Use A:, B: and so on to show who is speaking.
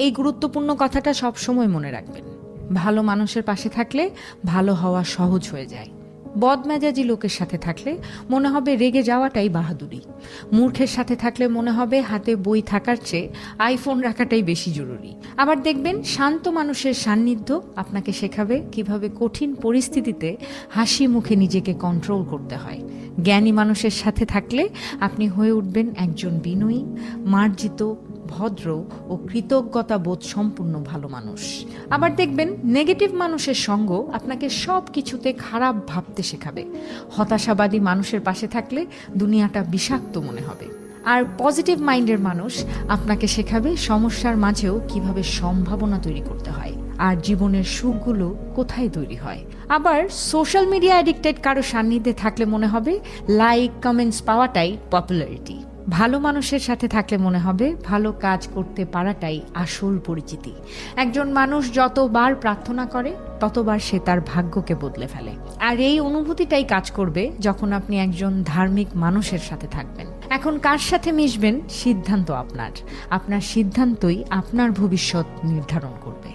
A: এই গুরুত্বপূর্ণ কথাটা সব সময় মনে রাখবেন। ভালো মানুষের পাশে থাকলে ভালো হওয়া সহজ হয়ে যায়। বদমেজাজি লোকের সাথে থাকলে মনে হবে রেগে যাওয়াটাই বাহাদুরি। মূর্খের সাথে থাকলে মনে হবে হাতে বই থাকার চেয়ে আইফোন রাখাটাই বেশি জরুরি। আবার দেখবেন শান্ত মানুষের সান্নিধ্য আপনাকে শেখাবে কিভাবে কঠিন পরিস্থিতিতে হাসি মুখে নিজেকে কন্ট্রোল করতে হয়। জ্ঞানী মানুষের সাথে থাকলে আপনি হয়ে উঠবেন একজন বিনয়ী, মার্জিত, ভদ্র ও কৃতজ্ঞতা বোধ সম্পূর্ণ ভালো মানুষ। আবার দেখবেন নেগেটিভ মানুষের সঙ্গ আপনাকে সব কিছুতে খারাপ ভাবতে শেখাবে। হতাশাবাদী মানুষের পাশে থাকলে দুনিয়াটা বিষাক্ত মনে হবে। আর পজিটিভ মাইন্ডের মানুষ আপনাকে শেখাবে সমস্যার মাঝেও কিভাবে সম্ভাবনা তৈরি করতে হয়, আর জীবনের সুখগুলো কোথায় তৈরি হয়। আবার সোশ্যাল মিডিয়া অ্যাডিক্টেড কারো সান্নিধ্যে থাকলে মনে হবে লাইক কমেন্টস পাওয়াটাই পপুলারিটি। ভালো মানুষের সাথে থাকলে মনে হবে ভালো কাজ করতে পারাটাই আসল পরিচিতি। একজন মানুষ যতবার প্রার্থনা করে ততবার সে তার ভাগ্যকে বদলে ফেলে। আর এই অনুভূতিটাই কাজ করবে যখন আপনি একজন ধার্মিক মানুষের সাথে থাকবেন। এখন কার সাথে মিশবেন সিদ্ধান্ত আপনার। আপনার সিদ্ধান্তই আপনার ভবিষ্যৎ নির্ধারণ করবে।